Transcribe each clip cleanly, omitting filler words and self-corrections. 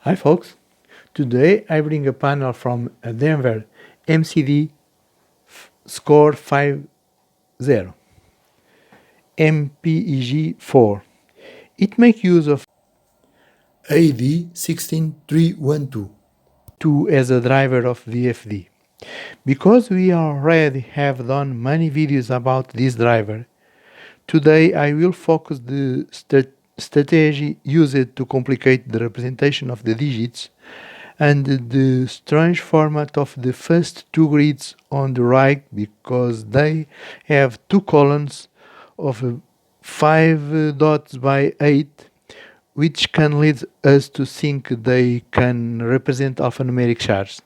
Hi folks, today I bring a panel from a Denver MCD score 50 MPEG4. It makes use of AD16312 as a driver of VFD. Because we already have done many videos about this driver, today I will focus the strategy used to complicate the representation of the digits and the strange format of the first two grids on the right because they have two columns of 5 dots by 8, which can lead us to think they can represent alphanumeric charts.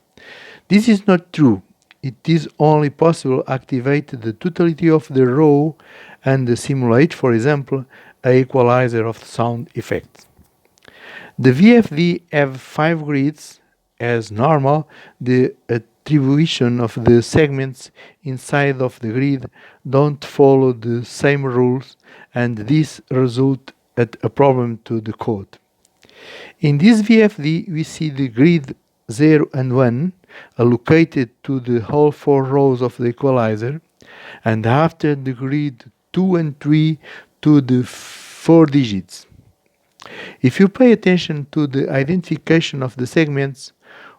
This is not true. It is only possible to activate the totality of the row and simulate, for example, an equalizer of sound effects. The VFD have 5 grids. As normal, the attribution of the segments inside of the grid don't follow the same rules, and this results at a problem to the code. In this VFD, we see the grid 0 and 1 allocated to the whole 4 rows of the equalizer, and after the grid 2 and 3 to the 4 digits. If you pay attention to the identification of the segments,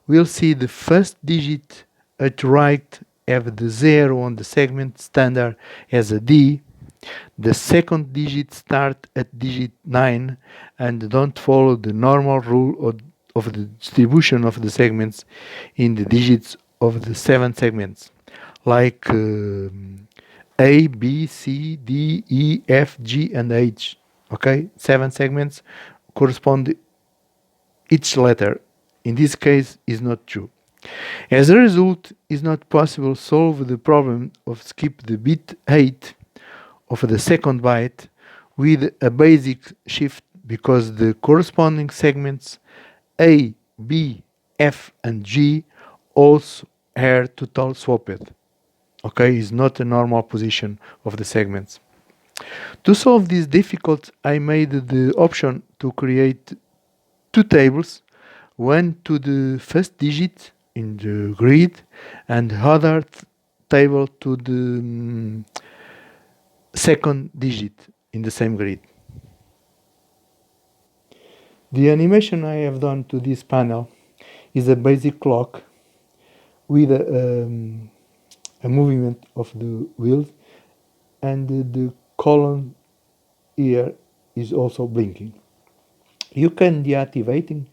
we'll see the first digit at right have the 0 on the segment standard as a D, the second digit start at digit 9 and don't follow the normal rule of the distribution of the segments in the digits of the 7 segments, like A, B, C, D, E, F, G, and H. Okay, 7 segments correspond each letter. In this case, is not true. As a result, it's not possible to solve the problem of skip the bit 8 of the second byte with a basic shift because the corresponding segments A, B, F, and G also are total swapped. Okay, is not a normal position of the segments. To solve this difficult, I made the option to create two tables, one to the first digit in the grid and other table to the second digit in the same grid. The animation I have done to this panel is a basic clock with a movement of the wheels, and the column here is also blinking. You can deactivating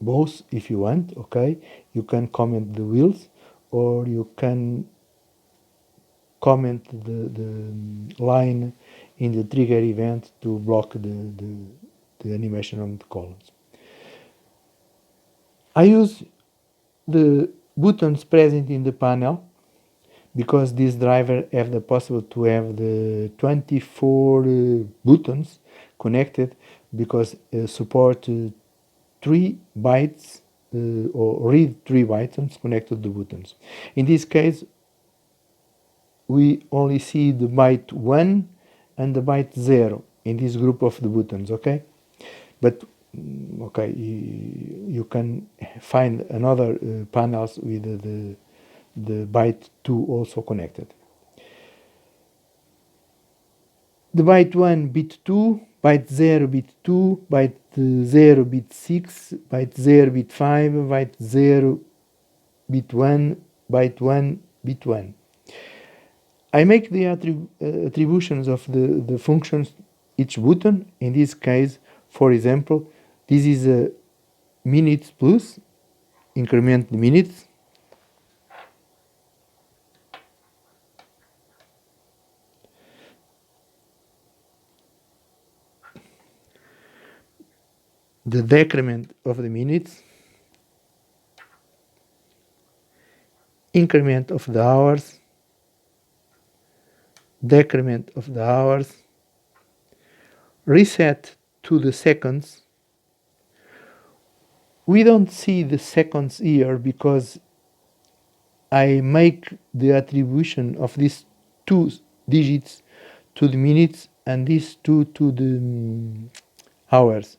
both if you want, okay? You can comment the wheels or you can comment the line in the trigger event to block the animation on the columns. I use the buttons present in the panel because this driver have the possibility to have the 24 buttons connected because support 3 bytes or read 3 bytes connected to the buttons. In this case, we only see the byte 1 and the byte 0 in this group of the buttons, okay? But okay, you can find another panels with the byte 2 also connected. The byte 1 bit 2, byte 0 bit 2, byte 0 bit 6, byte 0 bit 5, byte 0 bit 1, byte 1 bit 1. I make the attributions of the functions each button. In this case, for example, this is a minutes plus, increment the minutes. The decrement of the minutes, increment of the hours, decrement of the hours, reset to the seconds. We don't see the seconds here because I make the attribution of these 2 digits to the minutes and these 2 to the hours.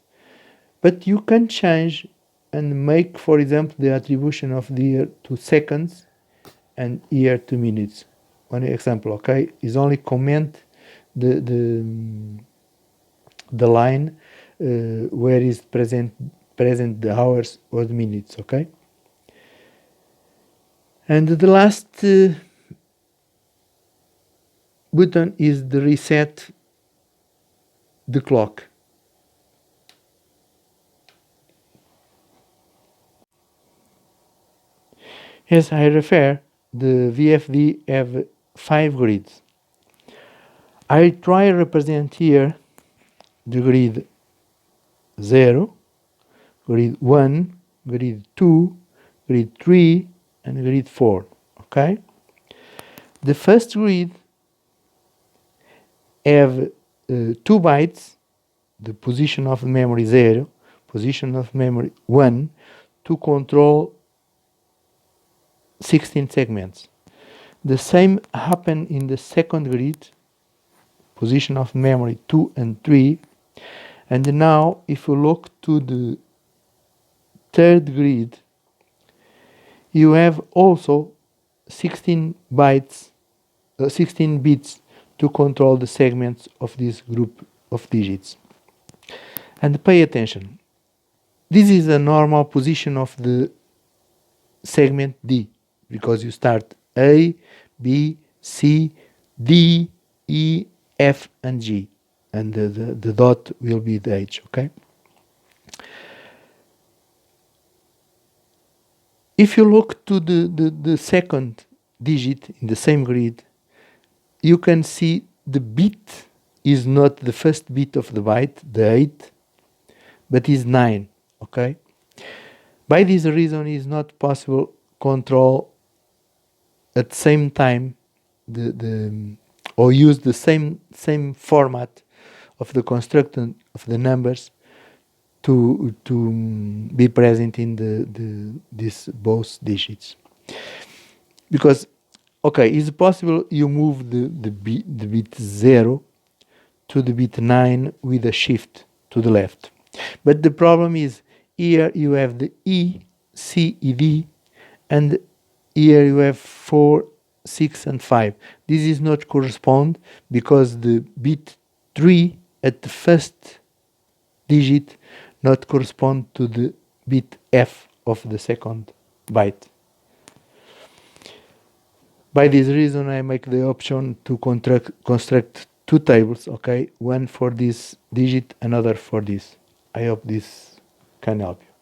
But you can change and make, for example, the attribution of the year to seconds and year to minutes. One example, okay, is only comment the line where is present the hours or the minutes, okay. And the last button is the reset the clock. As I refer, the VFD have 5 grids. I try to represent here the grid 0, grid 1, grid 2, grid 3, and grid 4. Okay? The first grid have 2 bytes, the position of memory 0, position of memory 1, to control 16 segments. The same happen in the second grid, position of memory 2 and 3. And now, if you look to the third grid, you have also 16 bytes, 16 bits to control the segments of this group of digits. And pay attention. This is a normal position of the segment D, because you start A, B, C, D, E, F, and G. And the dot will be the H, okay? If you look to the second digit in the same grid, you can see the bit is not the first bit of the byte, the 8, but is 9, okay? By this reason, it is not possible control at the same time or use the same format of the construction of the numbers to be present in these both digits. Because, okay, it's possible you move the bit 0 to the bit 9 with a shift to the left. But the problem is, here you have the E, C, E, D, and here you have 4, 6, and 5. This is not correspond because the bit 3 at the first digit not correspond to the bit F of the second byte. By this reason, I make the option to construct 2 tables, okay? One for this digit, another for this. I hope this can help you.